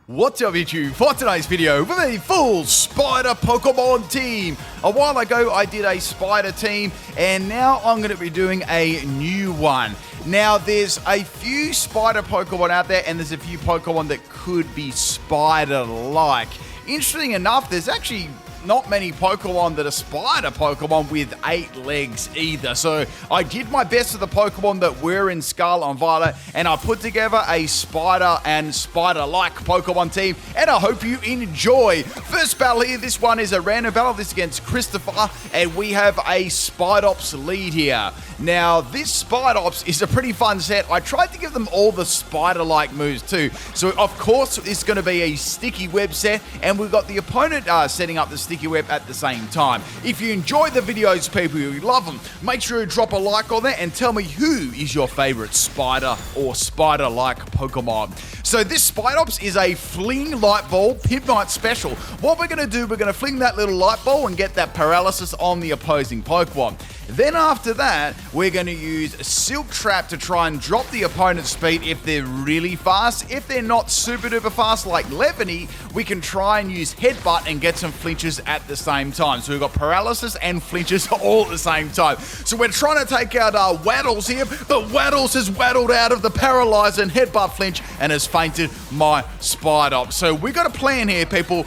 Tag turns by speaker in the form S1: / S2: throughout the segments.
S1: What's up YouTube? For today's video, with a full spider Pokemon team. A while ago I did a spider team and now I'm going to be doing a new one. Now there's a few spider Pokemon out there and there's a few Pokemon that could be spider-like. Interesting enough, there's actually not many Pokemon that are spider Pokemon with 8 legs either. So I did my best with the Pokemon that were in Scarlet and Violet, and I put together a spider and spider-like Pokemon team, and I hope you enjoy. First battle here, this one is a random battle. This is against Christopher, and we have a Spidops lead here. Now, this Spidops is a pretty fun set. I tried to give them all the spider-like moves too. So, of course, it's going to be a sticky web set, and we've got the opponent setting up the sticky web at the same time. If you enjoy the videos, people, you love them, make sure you drop a like on there and tell me who is your favorite spider or spider-like Pokemon. So this Spidops is a fling light ball PIMPNITE special. What we're going to do, we're going to fling that little light ball and get that paralysis on the opposing Pokemon. Then after that, we're going to use Silk Trap to try and drop the opponent's speed if they're really fast. If they're not super duper fast like Levany, we can try and use Headbutt and get some flinches at the same time. So we've got paralysis and flinches all at the same time. So we're trying to take out Waddles here, but Waddles has waddled out of the paralyze and Headbutt flinch and has fainted my Spidops. So we got a plan here, people.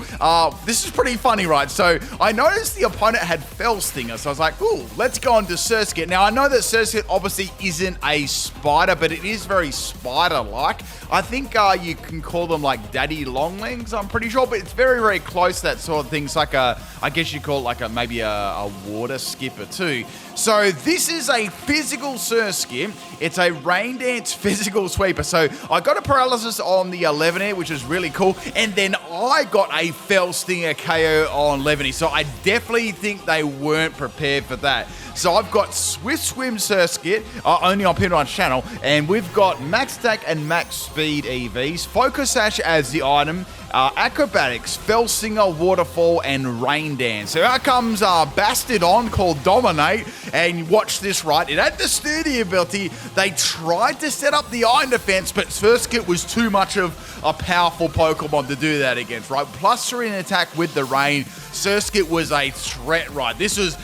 S1: This is pretty funny, right? So I noticed the opponent had Fell Stinger, so I was like, ooh, let's go on to Cerskit. Now, I know that Cerskit obviously isn't a spider, but it is very spider-like. I think you can call them like daddy longlegs, I'm pretty sure, but it's very, very close, that sort of thing. It's like a, I guess you call it like maybe a water skipper too. So this is a physical Cerskit. It's a Rain Dance physical sweeper. So I got a paralysis on the Levany, which is really cool. And then I got a Fell Stinger KO on Levany. So I definitely think they weren't prepared for that. So I've got Swift Swim Cerskit, only on PIMPNITE's channel, and we've got Max Attack and Max Speed EVs, Focus Sash as the item, Acrobatics, Fell Stinger, Waterfall, and Rain Dance. So out comes Bastardon called Dominate, and watch this, right? It had the sturdy ability. They tried to set up the Iron Defense, but Cerskit was too much of a powerful Pokemon to do that against, right? Plus 3 in attack with the Rain. Cerskit was a threat, right? This is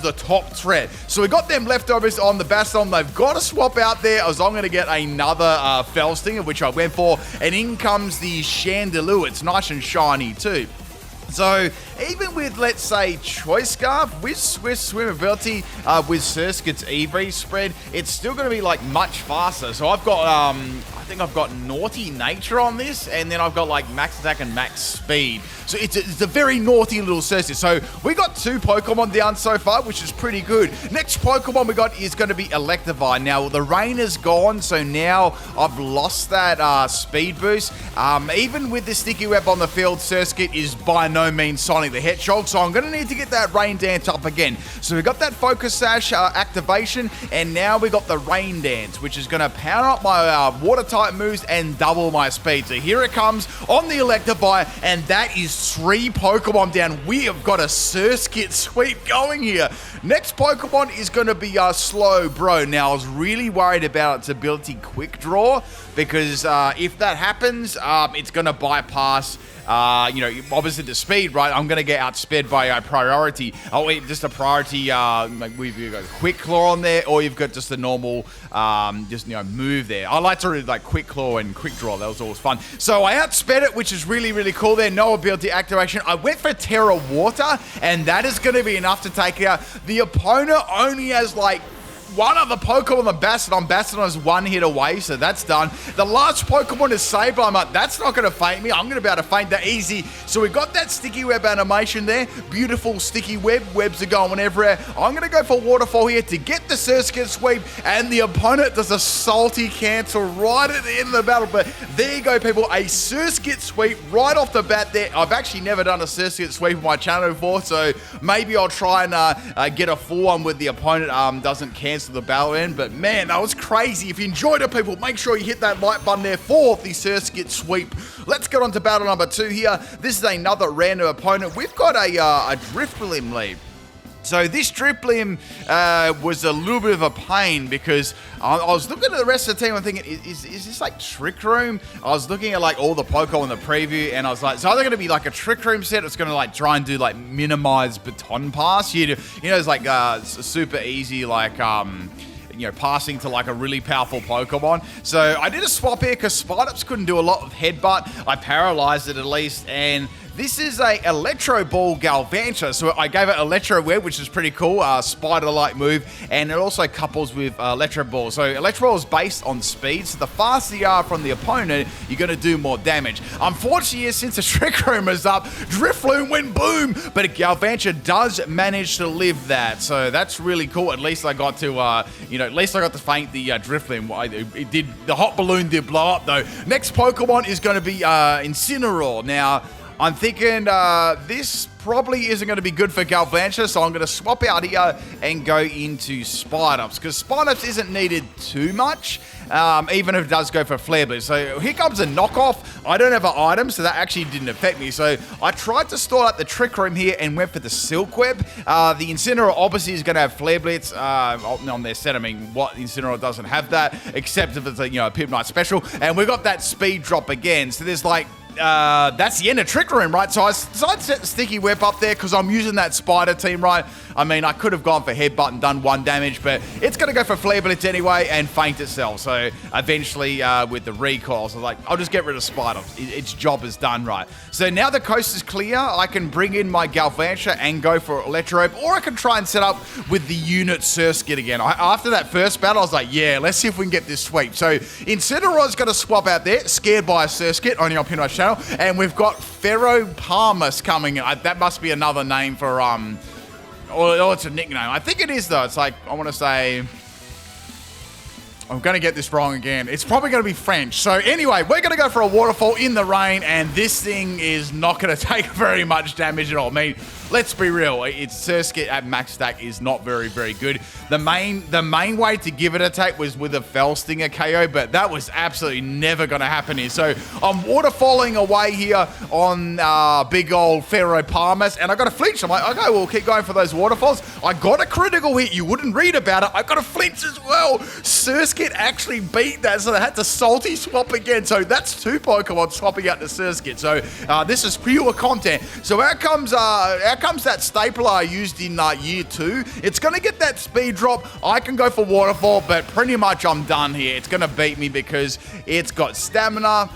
S1: the top threat. So we got them leftovers on the Bastion. They've got to swap out there as I'm going to get another Fell Stinger, which I went for. And in comes the Chandelure. It's nice and shiny too. So even with, let's say, Choice Scarf, with Swift Swim ability, with Cerskit's EV spread, it's still going to be like much faster. So I've got, I think I've got Naughty Nature on this, and then I've got like Max Attack and Max Speed. So it's a very naughty little Cerskit. So we got 2 Pokemon down so far, which is pretty good. Next Pokemon we got is going to be Electivire. Now the rain is gone, so now I've lost that speed boost. Even with the sticky web on the field, Cerskit is by no means Sonic the Hedgehog, so I'm going to need to get that Rain Dance up again. So we got that Focus Sash activation, and now we got the Rain Dance, which is going to power up my water type moves and double my speed. So here it comes on the Electivire, and that is 3 Pokemon down. We have got a Cerskit sweep going here. Next Pokemon is going to be Slow Bro. Now, I was really worried about its ability Quick Draw, because if that happens, it's going to bypass obviously the speed, right? I'm going to get outsped by a priority. Oh, wait, just a priority, like we've got Quick Claw on there, or you've got just a normal, move there. I like to really like Quick Claw and Quick Draw. That was always fun. So I outsped it, which is really, really cool there. No ability activation. I went for Terra Water, and that is going to be enough to take it out. The opponent only has like one other Pokemon on the Bastardon. Bastardon is 1 hit away, so that's done. The last Pokemon is Saber. I'm like, that's not going to faint me. I'm going to be able to faint that easy. So we got that sticky web animation there. Beautiful sticky web. Webs are going everywhere. I'm going to go for Waterfall here to get the Cerskit sweep, and the opponent does a salty cancel right at the end of the battle. But there you go, people. A Cerskit sweep right off the bat there. I've actually never done a Cerskit sweep on my channel before, so maybe I'll try and get a full one with the opponent doesn't cancel the battle end. But man, that was crazy. If you enjoyed it, people, make sure you hit that like button there for the Cerskit sweep. Let's get on to battle number 2 here. This is another random opponent. We've got a Drifblim lead. So this Driplim was a little bit of a pain because I was looking at the rest of the team and thinking, is this like Trick Room? I was looking at like all the Pokemon in the preview and I was like, it's either going to be like a Trick Room set, it's going to like try and do like minimized baton pass. You know, it's like super easy like passing to like a really powerful Pokemon. So I did a swap here because Spidops couldn't do a lot of Headbutt. I paralyzed it at least, and this is a Electro Ball Galvantula, so I gave it Electro Web, which is pretty cool, spider-like move, and it also couples with Electro Ball. So Electro Ball is based on speed, so the faster you are from the opponent, you're going to do more damage. Unfortunately, since the Trick Room is up, Drifloon went boom, but Galvantula does manage to live that, so that's really cool. At least I got to, at least I got to feint the Drifloon. It did, the hot balloon did blow up though. Next Pokemon is going to be Incineroar. Now, I'm thinking this probably isn't going to be good for Galvantula, so I'm going to swap out here and go into Spidops, because Spidops isn't needed too much, even if it does go for Flare Blitz. So here comes a knockoff. I don't have an item, so that actually didn't affect me. So I tried to stall out the Trick Room here and went for the Silk Web. The Incineroar obviously is going to have Flare Blitz on their set. I mean, what Incineroar doesn't have that, except if it's a PIMPNITE special. And we got that speed drop again. So there's like, that's the end of Trick Room, right? So I decided to set the Sticky Whip up there because I'm using that Spider team, right? I mean, I could have gone for Headbutt and done 1 damage, but it's going to go for Flare Blitz anyway and faint itself. So eventually, with the recoils, I was like, I'll just get rid of Spider. Its job is done, right? So now the coast is clear. I can bring in my Galvantula and go for Electrode, or I can try and set up with the unit Cerskit again. After that first battle, I was like, yeah, let's see if we can get this sweep. So Incineroar's going to swap out there, scared by a Cerskit, only on PIMPNITE channel, and we've got Ferropalmus coming. That must be another name for, or it's a nickname. I think it is, though. It's like, I want to say, I'm going to get this wrong again. It's probably going to be French. So anyway, we're going to go for a Waterfall in the rain, and this thing is not going to take very much damage at all. I mean, let's be real. Its Cerskit at max stack is not very, very good. The main way to give it a take was with a Fell Stinger KO, but that was absolutely never going to happen here. So I'm waterfalling away here on big old Ferropalmus, and I got a flinch. I'm like, okay, we'll keep going for those waterfalls. I got a critical hit. You wouldn't read about it. I got a flinch as well. Cerskit actually beat that, so they had to salty swap again. So that's 2 Pokemon swapping out to Cerskit. So this is pure content. So out comes that stapler I used in year 2. It's going to get that speed drop. I can go for Waterfall, but pretty much I'm done here. It's going to beat me because it's got stamina,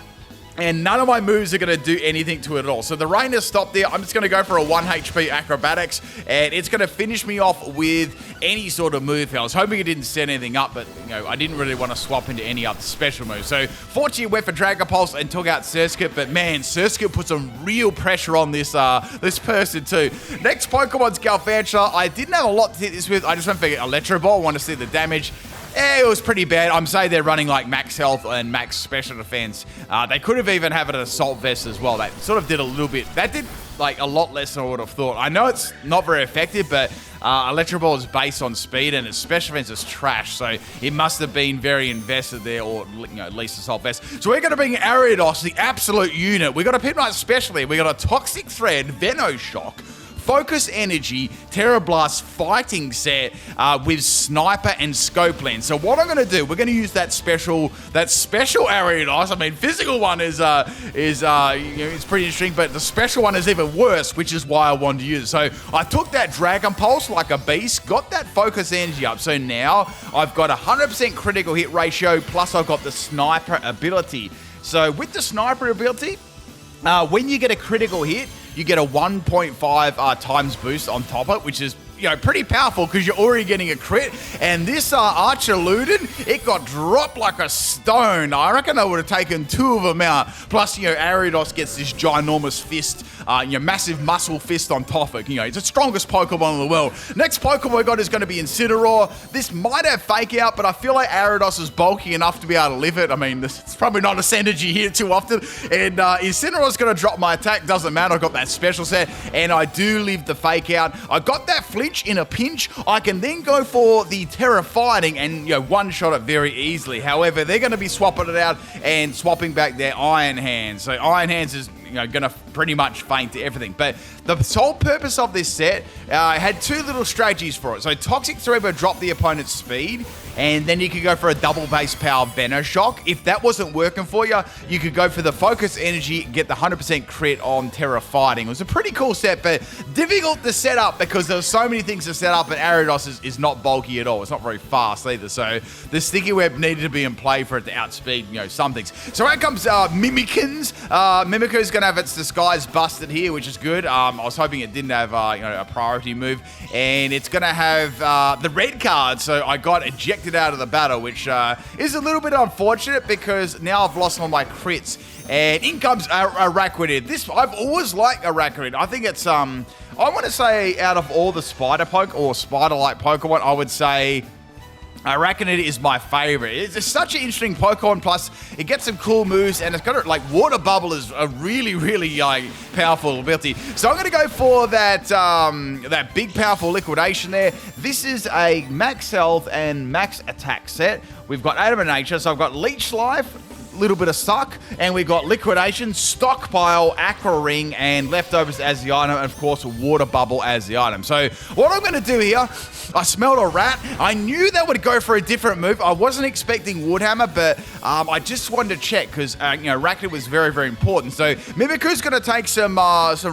S1: and none of my moves are going to do anything to it at all. So the rain has stopped there. I'm just going to go for a 1 HP acrobatics, and it's going to finish me off with any sort of move. I was hoping it didn't set anything up, but I didn't really want to swap into any other special moves. So fortunately, went for Dragon Pulse and took out Cerskit, but man, Cerskit put some real pressure on this this person too. Next Pokemon's Galvantula. I didn't have a lot to hit this with. I just went for Electro Ball. I want to see the damage. It was pretty bad. I'm saying they're running like max health and max special defense. They could have even have an assault vest as well. That sort of did a little bit. That did like a lot less than I would have thought. I know it's not very effective, but Electro Ball is based on speed and its special defense is trash. So it must have been very invested there, or at least assault vest. So we're going to bring Ariados, the absolute unit. We got a PIMPNITE specialty. We got a Toxic Thread, Venoshock, Focus Energy, Terra Blast fighting set with Sniper and Scope Lens. So what I'm going to do, we're going to use that special Ariados. I mean, physical one is it's pretty interesting, but the special one is even worse, which is why I wanted to use it. So I took that Dragon Pulse like a beast, got that Focus Energy up. So now I've got 100% critical hit ratio, plus I've got the Sniper ability. So with the Sniper ability, when you get a critical hit, you get a 1.5 times boost on top of it, which is pretty powerful because you're already getting a crit. And this Archaludin, it got dropped like a stone. I reckon I would have taken 2 of them out. Plus, Ariados gets this ginormous fist, massive muscle fist on top of it. It's the strongest Pokemon in the world. Next Pokemon we got is going to be Incineroar. This might have Fake Out, but I feel like Ariados is bulky enough to be able to live it. I mean, it's probably not a synergy here too often. And Incineroar's going to drop my attack. Doesn't matter. I've got that special set, and I do live the Fake Out. I got that flinch in a pinch. I can then go for the Terra Fighting and one-shot it very easily. However, they're going to be swapping it out and swapping back their Iron Hands. So Iron Hands is gonna pretty much faint to everything. But the sole purpose of this set had two little strategies for it. So Toxic Cerebro dropped the opponent's speed, and then you could go for a double base power Venoshock. If that wasn't working for you, you could go for the Focus Energy, get the 100% crit on Terra Fighting. It was a pretty cool set, but difficult to set up because there were so many things to set up, and Ariados is not bulky at all. It's not very fast either, so the Sticky Web needed to be in play for it to outspeed, some things. So out comes Mimikins. Mimikyu's going to have its disguise busted here, which is good. I was hoping it didn't have a priority move, and it's going to have the red card, so I got ejected out of the battle, which is a little bit unfortunate because now I've lost all my crits. And in comes Araquanid. I've always liked Araquanid. I think it's I want to say out of all the spider-like Pokemon, I would say Araquanid is my favorite. It's such an interesting Pokemon, plus it gets some cool moves, and it's got Water Bubble is a really, really powerful ability. So I'm going to go for that big powerful liquidation there. This is a max health and max attack set. We've got Adamant Nature, so I've got Leech Life, little bit of suck, and we got liquidation, stockpile, aqua ring, and leftovers as the item, and of course water bubble as the item. So what I'm going to do here, I smelled a rat. I knew they would go for a different move. I wasn't expecting Woodhammer, but I just wanted to check because Racket was very, very important. So Mimikyu's going to take some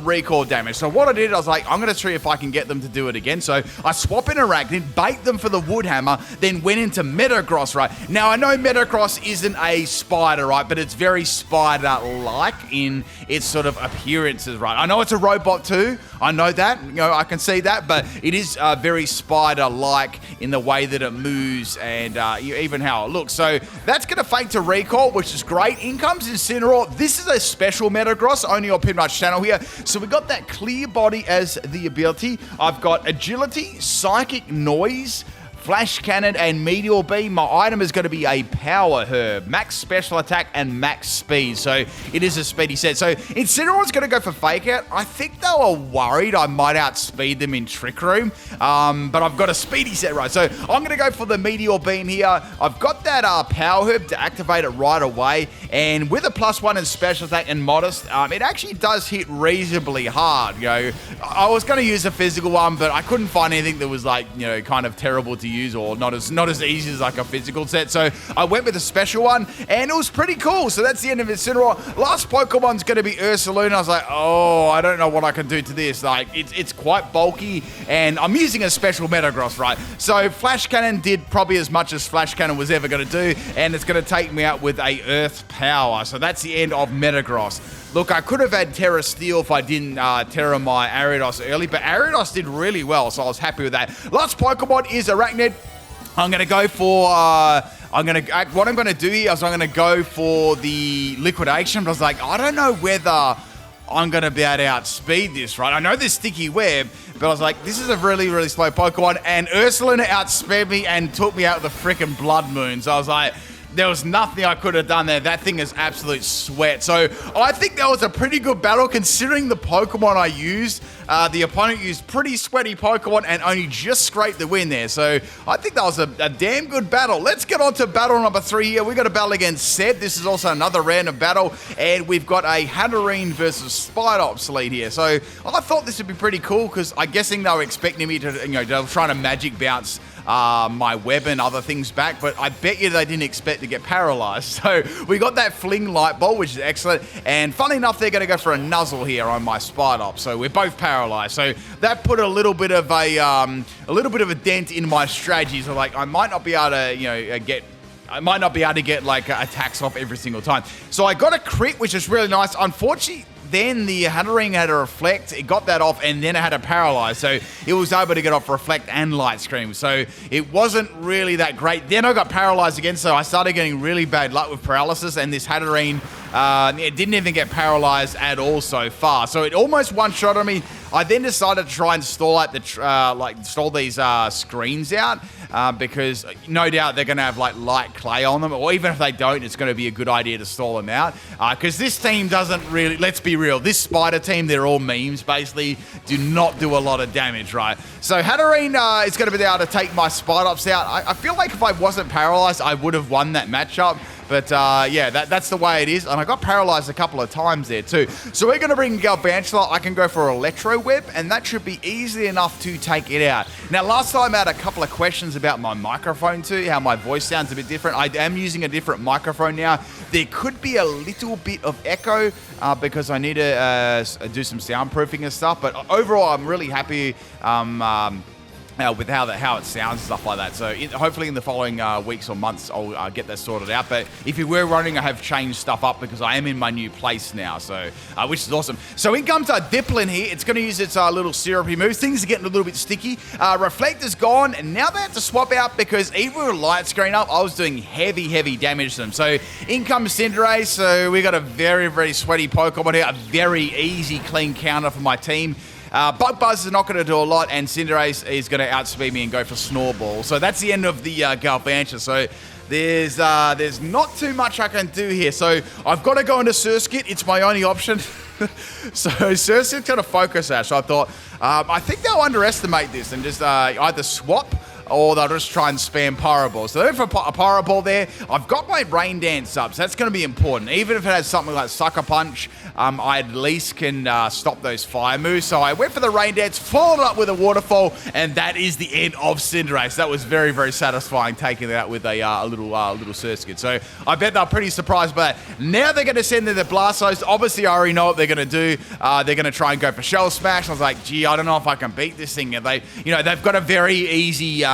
S1: recall damage. So what I did, I was like, I'm going to see if I can get them to do it again. So I swap in Arachnid, bait them for the Woodhammer, then went into Metagross, right? Now I know Metagross isn't a spider, right? But it's very spider-like in its sort of appearances, right? I know it's a robot too. I know that. I can see that. But it is very spider-like in the way that it moves and even how it looks. So that's going to fake to recall, which is great. In comes Incineroar. This is a special Metagross, only on PIMPNITE's channel here. So we got that clear body as the ability. I've got agility, psychic noise, Flash Cannon, and Meteor Beam. My item is going to be a Power Herb. Max Special Attack and Max Speed. So it is a speedy set. So Incineroar's going to go for Fake Out. I think they were worried I might outspeed them in Trick Room. But I've got a speedy set, right? So I'm going to go for the Meteor Beam here. I've got that Power Herb to activate it right away. And with a +1 in Special Attack and Modest, it actually does hit reasonably hard. I was going to use a physical one, but I couldn't find anything that was kind of terrible to use or not as easy as like a physical set. So I went with a special one and it was pretty cool. So that's the end of Incineroar. Last Pokemon's going to be Ursaluna. I was like, oh, I don't know what I can do to this. It's quite bulky and I'm using a special Metagross, right? So Flash Cannon did probably as much as Flash Cannon was ever going to do, and it's going to take me out with a Earth Power. So that's the end of Metagross. Look, I could have had Terra Steel if I didn't Terra my Ariados early, but Ariados did really well, so I was happy with that. Last Pokemon is Arachnid. I'm going to go for... what I'm going to do here is I'm going to go for the liquidation, but I was like, I don't know whether I'm going to be able to outspeed this, right? I know there's Sticky Web, but I was like, this is a really, really slow Pokemon, and Ursaluna outsped me and took me out with the freaking Blood Moon. So I was like... there was nothing I could have done there. That thing is absolute sweat. So I think that was a pretty good battle considering the Pokemon I used. The opponent used pretty sweaty Pokemon and only just scraped the win there. So I think that was a damn good battle. Let's get on to battle number 3 here. We got a battle against Seb. This is also another random battle. And we've got a Hatterene versus Spidops lead here. So I thought this would be pretty cool because I'm guessing they were expecting me to, they were trying to magic bounce my web and other things back, but I bet you they didn't expect to get paralyzed. So we got that Fling Light Ball, which is excellent. And funny enough, they're going to go for a Nuzzle here on my Spidops. So we're both paralyzed. So that put a little bit of a dent in my strategy. So like I might not be able to get like attacks off every single time. So I got a crit, which is really nice. Unfortunately, then the Hatterene had a Reflect, it got that off, and then it had a Paralyze. So it was able to get off Reflect and Light Scream. So it wasn't really that great. Then I got Paralyzed again, so I started getting really bad luck with Paralysis, and this Hatterene, it didn't even get Paralyzed at all so far. So it almost one-shot on me. I then decided to try and stall out stall these screens out because no doubt they're going to have like light clay on them, or even if they don't, it's going to be a good idea to stall them out because this team doesn't really, let's be real, this spider team, they're all memes basically, do not do a lot of damage, right? So Hatterene is going to be able to take my Spidops out. I feel like if I wasn't paralyzed, I would have won that matchup. But yeah, that's the way it is. And I got paralyzed a couple of times there too. So we're going to bring Galvantula. I can go for Electro Web, and that should be easy enough to take it out. Now, last time I had a couple of questions about my microphone too, how my voice sounds a bit different. I am using a different microphone now. There could be a little bit of echo because I need to do some soundproofing and stuff. But overall, I'm really happy with how it sounds and stuff like that. So hopefully in the following weeks or months, I'll get that sorted out. But if you were wondering, I have changed stuff up because I am in my new place now, so which is awesome. So in comes our Dipplin here. It's going to use its little syrupy moves. Things are getting a little bit sticky. Reflector's gone, and now they have to swap out because even with light screen up, I was doing heavy damage to them. So in comes Cinderace. So we got a very sweaty Pokemon here. A very easy, clean counter for my team. Bug Buzz is not going to do a lot, and Cinderace is going to outspeed me and go for Snowball. So that's the end of the Galvantula. So there's not too much I can do here. So I've got to go into Cerskit. It's my only option. So Cerskit's going to focus Ash. So I thought, I think they'll underestimate this and just either swap or they'll just try and spam Pyro Ball. So they're for a Pyro Ball there. I've got my Rain Dance up, so that's going to be important. Even if it has something like Sucker Punch, I at least can stop those fire moves. So I went for the Rain Dance, followed up with a Waterfall, and that is the end of Cinderace. That was very satisfying, taking it out with a little Cerskit. So I bet they're pretty surprised by that. Now they're going to send in the Blastoise. Obviously, I already know what they're going to do. They're going to try and go for Shell Smash. I was like, gee, I don't know if I can beat this thing. They've got a very easy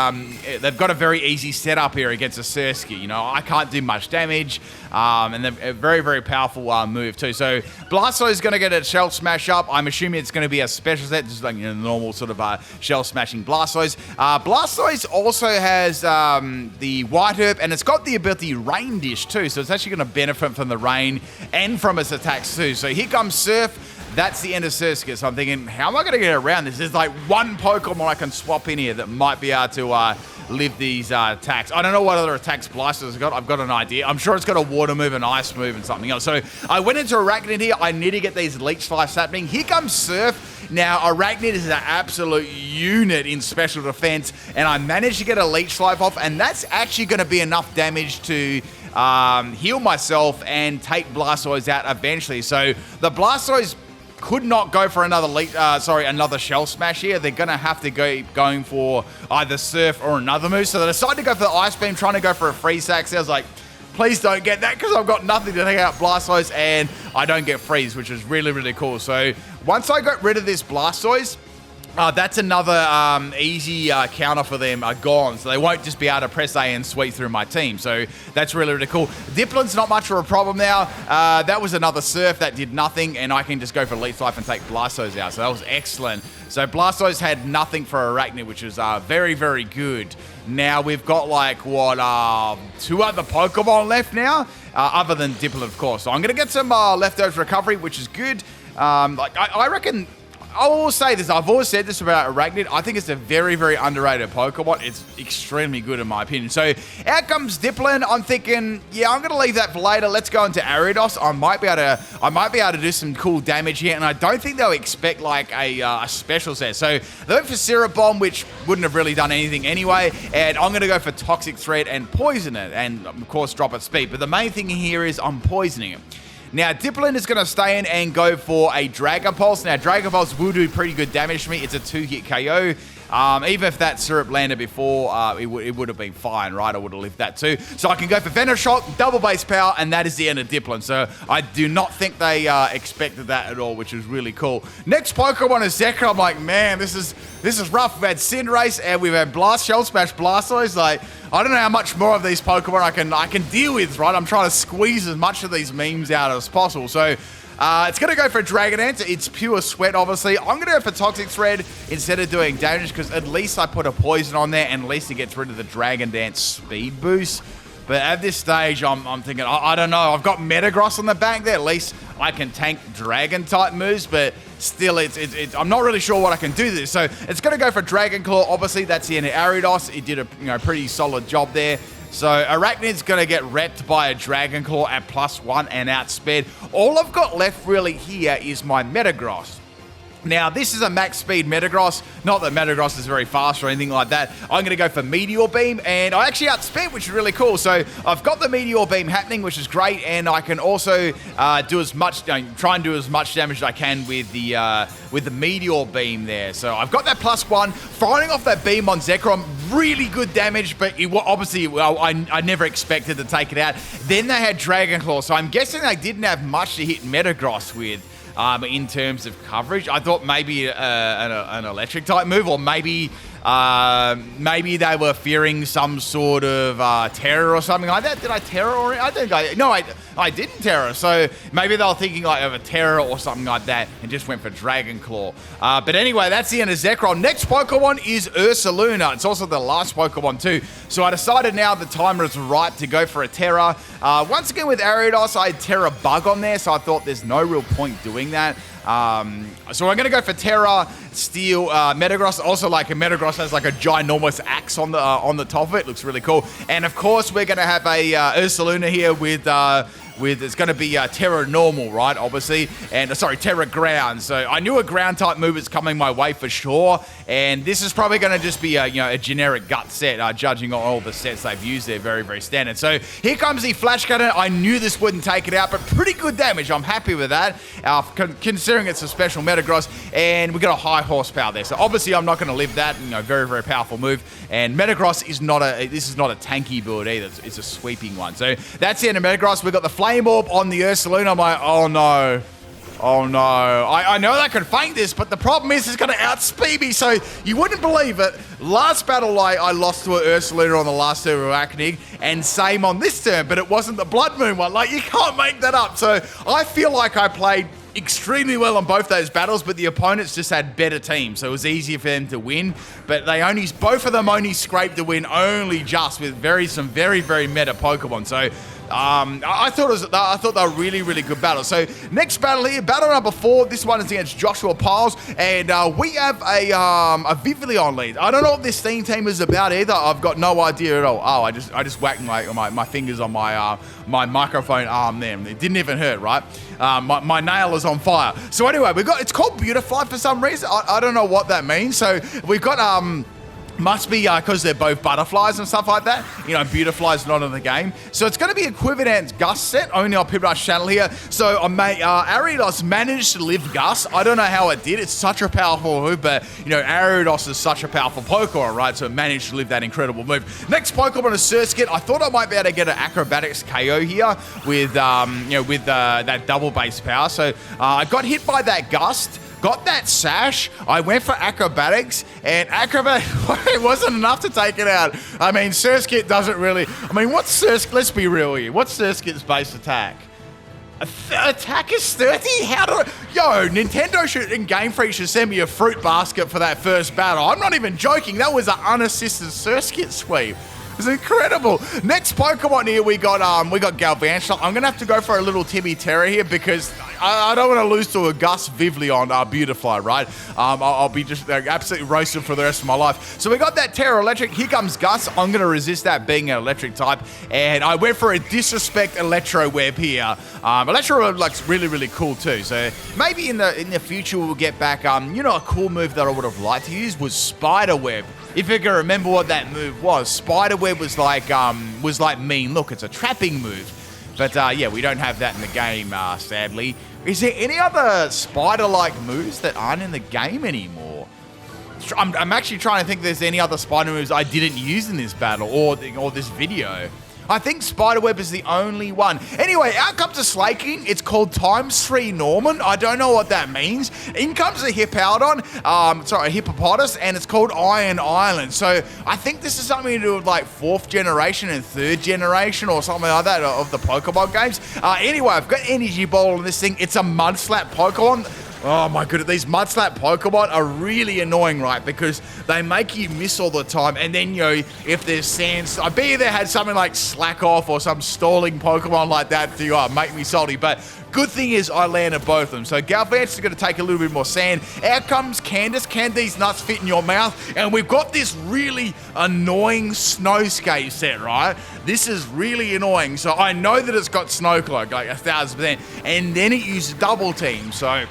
S1: setup here against a Cerskit. I can't do much damage, and they're a very powerful move too. So Blastoise is going to get a Shell Smash up. I'm assuming it's going to be a special set, just like the normal sort of Shell Smashing Blastoise. Blastoise also has the White Herb, and it's got the ability Rain Dish too, so it's actually going to benefit from the rain and from its attacks too. So here comes Surf. That's the end of Cerskit. So I'm thinking, how am I going to get around this? There's like one Pokemon I can swap in here that might be able to live these attacks. I don't know what other attacks Blastoise has got. I've got an idea. I'm sure it's got a Water move, an Ice move, and something else. So I went into Araquanid here. I need to get these Leech Life happening. Here comes Surf. Now, Araquanid is an absolute unit in special defense, and I managed to get a Leech Life off, and that's actually going to be enough damage to heal myself and take Blastoise out eventually. So the Blastoise could not go for another Shell Smash here. They're going to have to go going for either Surf or another move. So they decided to go for the Ice Beam, trying to go for a Freeze Sack. So I was like, please don't get that because I've got nothing to take out Blastoise and I don't get Freeze, which is really cool. So once I got rid of this Blastoise, that's another easy counter for them gone. So they won't just be able to press A and sweep through my team. So that's really cool. Diplin's not much of a problem now. That was another Surf that did nothing, and I can just go for Leech Life and take Blastoise out. So that was excellent. So Blastoise had nothing for Araquanid, which is very good. Now we've got two other Pokemon left now, other than Diplin, of course. So I'm going to get some leftovers recovery, which is good. I reckon I will say this. I've always said this about Araquanid. I think it's a very underrated Pokemon. It's extremely good in my opinion. So out comes Dipplin. I'm thinking, yeah, I'm going to leave that for later. Let's go into Ariados. I might be able to do some cool damage here, and I don't think they'll expect like a special set. So they went for Syrup Bomb, which wouldn't have really done anything anyway, and I'm going to go for Toxic Thread and poison it, and of course drop its speed. But the main thing here is I'm poisoning it. Now, Dipplin is going to stay in and go for a Dragon Pulse. Now, Dragon Pulse will do pretty good damage to me. It's a 2-hit KO. Even if that syrup landed before, it would have been fine, right? I would have lived that too. So I can go for Venom Shock, double base power, and that is the end of Dipplin. So I do not think they expected that at all, which is really cool. Next Pokemon is Zekrom. I'm like, man, this is rough. We've had Cinderace and we've had Shell Smash Blastoise. Like, I don't know how much more of these Pokemon I can deal with, right? I'm trying to squeeze as much of these memes out as possible. So it's going to go for Dragon Dance. It's pure sweat, obviously. I'm going to go for Toxic Thread instead of doing damage because at least I put a poison on there and at least it gets rid of the Dragon Dance speed boost. But at this stage, I'm thinking, I don't know. I've got Metagross on the back there. At least I can tank Dragon-type moves, but still, I'm not really sure what I can do this. So it's going to go for Dragon Claw. Obviously, that's the end of Ariados. It did a pretty solid job there. So Araquanid's going to get repped by a Dragon Claw at +1 and outspeed. All I've got left really here is my Metagross. Now, this is a max speed Metagross. Not that Metagross is very fast or anything like that. I'm going to go for Meteor Beam, and I actually outsped, which is really cool. So I've got the Meteor Beam happening, which is great, and I can also do as much, try and do as much damage as I can with the Meteor Beam there. So I've got that +1. Firing off that beam on Zekrom, really good damage, but obviously, well, I never expected to take it out. Then they had Dragon Claw, so I'm guessing they didn't have much to hit Metagross with. In terms of coverage, I thought maybe an electric type move, or maybe they were fearing some sort of terror or something like that. Did I terror? I think I didn't terror. So maybe they were thinking like of a terror or something like that, and just went for Dragon Claw. But anyway, that's the end of Zekrom. Next Pokemon is Ursaluna. It's also the last Pokemon too. So I decided now the timer is right to go for a Terra. Once again with Ariados, I had Terra Bug on there, so I thought there's no real point doing that. So I'm going to go for Terra, Steel, Metagross. Also, like, a Metagross has like a ginormous axe on the top of it. Looks really cool. And of course, we're going to have a Ursaluna here with it's going to be Terra Normal, right? Obviously, and sorry, Terra Ground. So I knew a ground type move is coming my way for sure. And this is probably going to just be a generic gut set, judging on all the sets they've used. They're very, very standard. So here comes the Flash Cannon. I knew this wouldn't take it out, but pretty good damage. I'm happy with that, considering it's a special Metagross, and we got a high horsepower there. So obviously, I'm not going to live that. Very, very powerful move. And Metagross is not this is not a tanky build either. It's a sweeping one. So that's the end of Metagross. We got the Flame Orb on the Ursaluna. I'm like, oh no. Oh no. I know they can feint this, but the problem is it's going to outspeed me. So you wouldn't believe it. Last battle I lost to an Ursaluna on the last turn of Araquanid, and same on this turn, but it wasn't the Blood Moon one. Like, you can't make that up. So I feel like I played extremely well on both those battles, but the opponents just had better teams, so it was easier for them to win. But both of them only scraped the win only just with some very, very meta Pokemon. So I thought they were really, really good battles. So next battle here, battle number 4. This one is against Joshua Piles, and we have a Vivillon lead. I don't know what this team is about either. I've got no idea at all. Oh, I just whacked my fingers on my microphone arm there. It didn't even hurt, right? My nail is on fire. So anyway, it's called Beautifly for some reason. I don't know what that means. So we've got must be because they're both butterflies and stuff like that. Beautifly's not in the game. So it's going to be a Quiverance Gust set, only on PIMPNITE channel here. So Ariados managed to live Gust. I don't know how it did. It's such a powerful move, but, Ariados is such a powerful Pokemon, right? So it managed to live that incredible move. Next Pokemon is Cerskit. I thought I might be able to get an Acrobatics KO here with, that double base power. So I got hit by that Gust. Got that Sash. I went for Acrobatics, and Acrobatics it wasn't enough to take it out. I mean, Cerskit doesn't really... what's Cerskit? Let's be real here. What's Cerskit's base attack? Attack is 30? Nintendo and Game Freak should send me a fruit basket for that first battle. I'm not even joking. That was an unassisted Cerskit sweep. It's incredible. Next Pokemon here, we got Galvantula. I'm gonna have to go for a little Timmy Terra here because I don't want to lose to a Gus Vivillon Beautifly, right? I'll be just absolutely roasted for the rest of my life. So we got that Terra Electric. Here comes Gus. I'm gonna resist that being an electric type, and I went for a Disrespect Electro Web here. Electro Web looks really, really cool too. So maybe in the future we'll get back. A cool move that I would have liked to use was Spider Web. If you can remember what that move was, Spiderweb was like Mean Look. It's a trapping move. But yeah, we don't have that in the game, sadly. Is there any other spider-like moves that aren't in the game anymore? I'm actually trying to think if there's any other spider moves I didn't use in this battle or this video. I think Spiderweb is the only one. Anyway, out comes a Slaking. It's called ×3 Norman. I don't know what that means. In comes a Hippowdon, a Hippopotamus, and it's called Iron Island. So I think this is something to do with like 4th generation and 3rd generation or something like that of the Pokemon games. Anyway, I've got Energy Ball on this thing. It's a Mudslap Pokemon. Oh my goodness, these Mudslap Pokemon are really annoying, right? Because they make you miss all the time. And then, if there's sand, I bet you they had something like Slack Off or some stalling Pokemon like that to make me salty. But good thing is I landed both of them. So Galvantula is going to take a little bit more sand. Out comes Candace. Can these nuts fit in your mouth? And we've got this really annoying Snowscape set, right? This is really annoying. So I know that it's got Snow Cloak, like 1000%. And then it uses Double Team. So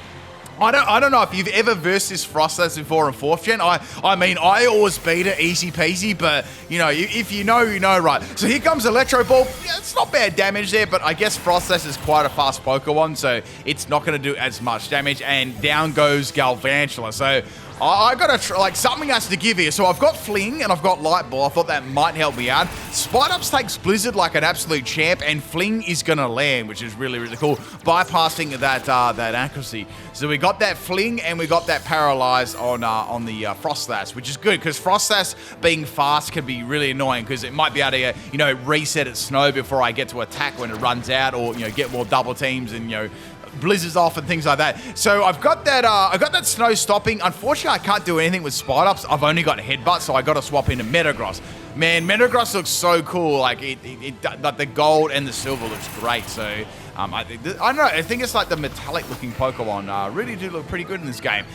S1: I don't know if you've ever versed this Frostless before in 4th gen. I mean, I always beat it easy peasy, but, you know, if you know, you know, right? So here comes Electro Ball. Yeah, it's not bad damage there, but I guess Frostless is quite a fast Pokemon, so it's not going to do as much damage, and down goes Galvantula. So I got to, like, something has to give here. So I've got Fling and I've got Light Ball. I thought that might help me out. Spidops takes Blizzard like an absolute champ, and Fling is going to land, which is really, really cool, bypassing that accuracy. So we got that Fling and we got that Paralyze on the Frostless, which is good, because Frostless being fast can be really annoying, because it might be able to, you know, reset its snow before I get to attack when it runs out, or, you know, get more double teams and, you know, Blizzards off and things like that. So I've got that snow stopping. Unfortunately, I can't do anything with Spidops. I've only got Headbutt, so I got to swap into Metagross. Man, Metagross looks so cool. Like like the gold and the silver looks great. So I don't know. I think it's like the metallic looking Pokemon really do look pretty good in this game.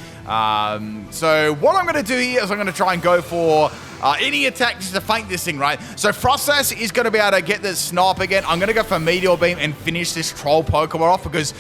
S1: So what I'm going to do here is I'm going to try and go for any attack just to feint this thing, right? So Frostless is going to be able to get this Snipe again. I'm going to go for Meteor Beam and finish this Troll Pokemon off, because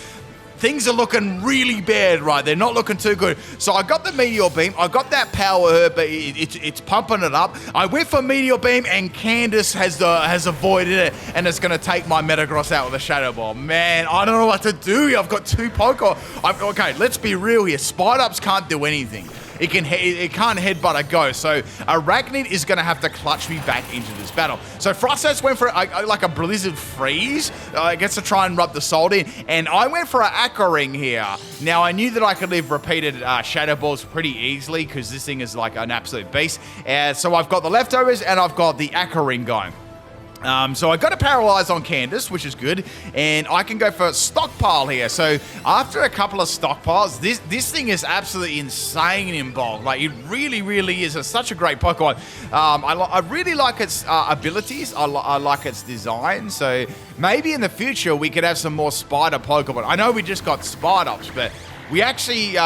S1: things are looking really bad, right? They're not looking too good. So I got the Meteor Beam. I got that Power Herb, but it's pumping it up. I went for Meteor Beam, and Candace has avoided it, and it's going to take my Metagross out with a Shadow Ball. Man, I don't know what to do here. I've got 2 Pokemon. Okay, let's be real here. Spidops can't do anything. It can't headbutt a ghost, so Araquanid is going to have to clutch me back into this battle. So Frostless went for like a Blizzard Freeze. I guess to try and rub the salt in, and I went for an Aqua Ring here. Now, I knew that I could live repeated Shadow Balls pretty easily, because this thing is like an absolute beast. So I've got the leftovers, and I've got the Aqua Ring going. So I got a Paralyze on Candace, which is good, and I can go for Stockpile here. So after a couple of stockpiles, this thing is absolutely insane in bulk. Like, it really, really is. It's such a great Pokemon. I really like its abilities. I like its design. So maybe in the future we could have some more Spider Pokemon. I know we just got Spidops, but we actually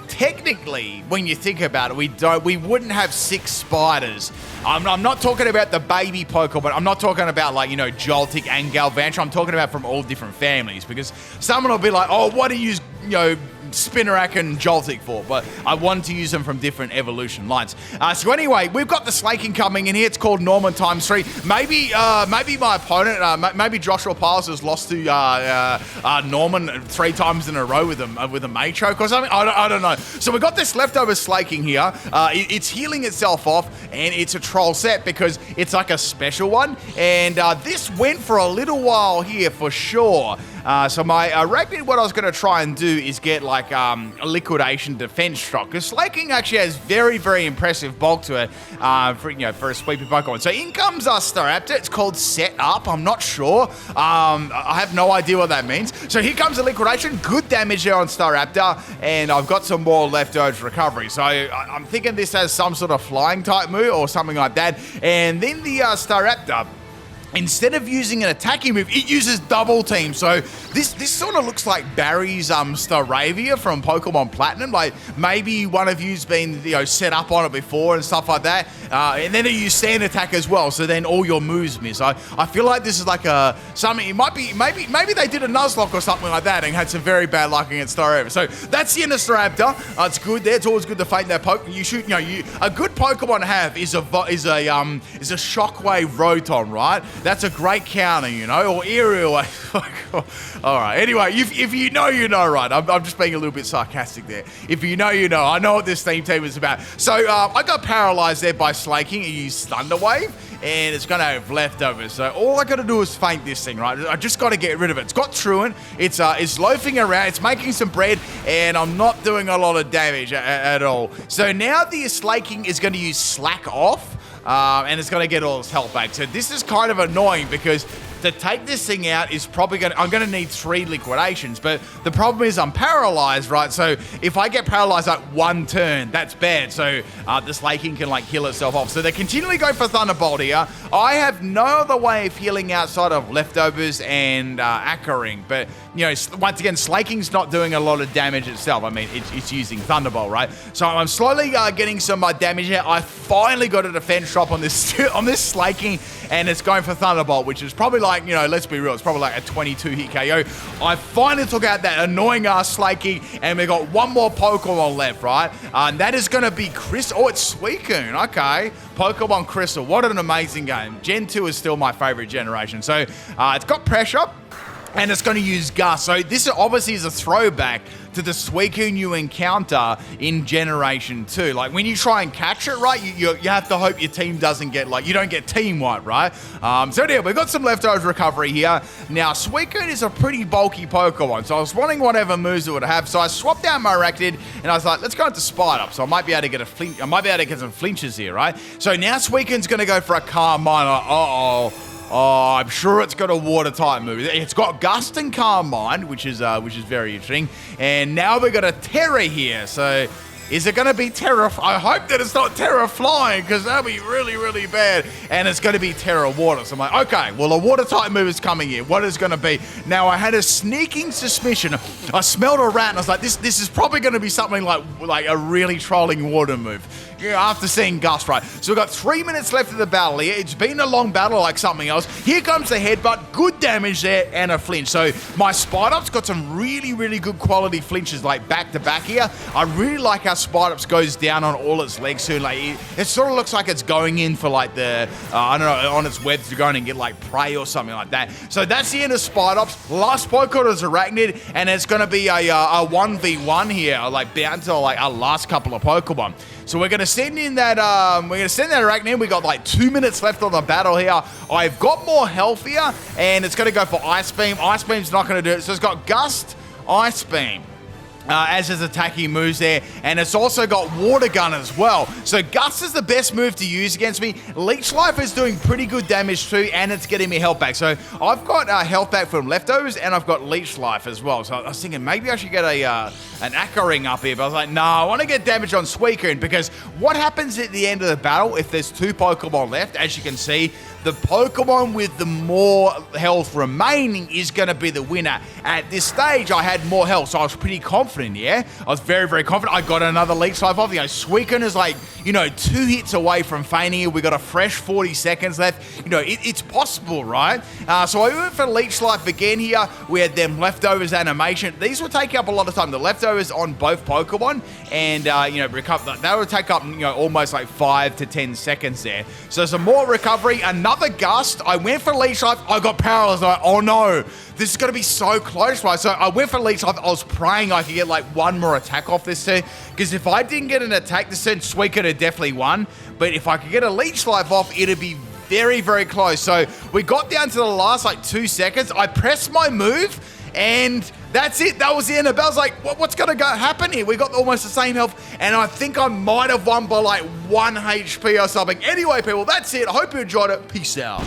S1: technically, when you think about it, we wouldn't have 6 spiders. I'm not talking about the baby Pokemon. I'm not talking about, like, you know, Joltik and Galvantula. I'm talking about from all different families, because someone will be like, oh, what do you use, you know, Spinarak and Joltik for? But I wanted to use them from different evolution lines. So anyway, we've got the Slaking coming in here. It's called Norman ×3. Maybe my opponent, maybe Joshua Piles has lost to Norman 3 times in a row with a Mage Choke or something. I don't know. So we've got this leftover Slaking here. It's healing itself off, and it's a troll set because it's like a special one. And this went for a little while here for sure. So my Araquanid, what I was going to try and do is get like a Liquidation Defense Shock, because Slaking actually has very, very impressive bulk to it for a sweepy Pokemon. So in comes Staraptor. It's called Set Up. I'm not sure. I have no idea what that means. So here comes a Liquidation. Good damage there on Staraptor, and I've got some more leftovers recovery. So I'm thinking this has some sort of flying type move or something like that. And then the Staraptor, instead of using an attacking move, it uses Double Team. So this sort of looks like Barry's Staravia from Pokemon Platinum. Like, maybe one of you's been, you know, set up on it before and stuff like that. And then it used Sand Attack as well, so then all your moves miss. I feel like this is like something. It might be maybe they did a Nuzlocke or something like that and had some very bad luck against Staravia. So that's the end of Staraptor. It's good there. It's always good to feint that Pokemon. You should, a good Pokemon to have is a Shockwave Rotom, right? That's a great counter, or Aerial Wave. All right. Anyway, if you know, you know, right? I'm just being a little bit sarcastic there. If you know, you know. I know what this team is about. So I got paralyzed there by Slaking. I used Thunder Wave, and it's going to have leftovers. So all I got to do is feint this thing, right? I just got to get rid of it. It's got Truant. It's loafing around. It's making some bread, and I'm not doing a lot of damage at all. So now the Slaking is going to use Slack Off. And it's going to get all its health back. So this is kind of annoying because to take this thing out is probably I'm going to need 3 liquidations. But the problem is I'm paralyzed, right? So if I get paralyzed like 1 turn, that's bad. So the Slaking can like heal itself off. So they're continually going for Thunderbolt here. I have no other way of healing outside of leftovers and Aqua Ring. But, once again, Slaking's not doing a lot of damage itself. I mean, it's using Thunderbolt, right? So I'm slowly getting some damage here. I finally got a defense drop on this Slaking, and it's going for Thunderbolt, which is probably like like, you know, let's be real, it's probably like a 22 hit KO. I finally took out that annoying ass Slakey, and we got one more Pokemon left, right? And that is going to be Chris. Oh, it's Suicune. Okay. Pokemon Crystal. What an amazing game. Gen 2 is still my favorite generation. So it's got pressure, and it's going to use Gust. So this obviously is a throwback to the Suicune you encounter in Generation 2. Like, when you try and catch it, right, you have to hope your team doesn't get, like, you don't get team wiped, right? So anyway, we've got some leftovers recovery here. Now, Suicune is a pretty bulky Pokemon, so I was wanting whatever moves it would have. So I swapped out my Araquanid, and I was like, let's go into Spidops. So I might be able to get a flinch. I might be able to get some flinches here, right? So now Suicune's going to go for a Calm Mind. Like, oh, I'm sure it's got a water-type move. It's got Gust and Calm Mind, which is very interesting. And now we've got a Terra here. So is it going to be Terra? I hope that it's not Terra Flying, because that'd be really, really bad. And it's going to be Terra Water. So I'm like, okay, well, a water-type move is coming here. What is going to be? Now, I had a sneaking suspicion. I smelled a rat, and I was like, this is probably going to be something like a really trolling water move. Yeah, after seeing Gust, right? So we've got 3 minutes left of the battle here. It's been a long battle like something else. Here comes the headbutt. Good damage there and a flinch. So my Spidops got some really, really good quality flinches, like back to back here. I really like how Spidops goes down on all its legs soon. Like, it sort of looks like it's going in for like the, I don't know, on its webs to go in and get like prey or something like that. So that's the end of Spidops. Last Pokemon is Araquanid, and it's going to be a 1v1 here, like bound to like our last couple of Pokemon. So we're going to send in that, Araquanid. We got like 2 minutes left on the battle here. I've got more health here, and it's going to go for Ice Beam. Ice Beam's not going to do it. So it's got Gust, Ice Beam. As his attacking moves there, and it's also got Water Gun as well. So Gust is the best move to use against me. Leech Life is doing pretty good damage too, and it's getting me health back. So I've got health back from leftovers, and I've got Leech Life as well. So I was thinking maybe I should get an Aqua Ring up here, but I was like, no, I want to get damage on Suicune, because what happens at the end of the battle if there's 2 Pokemon left? As you can see, the Pokemon with the more health remaining is going to be the winner. At this stage, I had more health, so I was pretty confident, yeah? I was very, very confident. I got another Leech Life off. You know, Suicune is like, 2 hits away from fainting it. We got a fresh 40 seconds left. It's possible, right? So I went for Leech Life again here. We had them leftovers animation. These will take up a lot of time. The leftovers on both Pokemon, and, recover. That would take up, almost like 5 to 10 seconds there. So some more recovery. Another Gust. I went for Leech Life. I got paralyzed. Like, oh no, this is going to be so close, right? So I went for Leech Life. I was praying I could get like one more attack off this turn, because if I didn't get an attack this turn, Suicune had definitely won. But if I could get a Leech Life off, it'd be very, very close. So we got down to the last like 2 seconds. I pressed my move, and that's it. That was the end of it. I was like, what's going to happen here? We got almost the same health, and I think I might have won by like 1 HP or something. Anyway, people, that's it. I hope you enjoyed it. Peace out.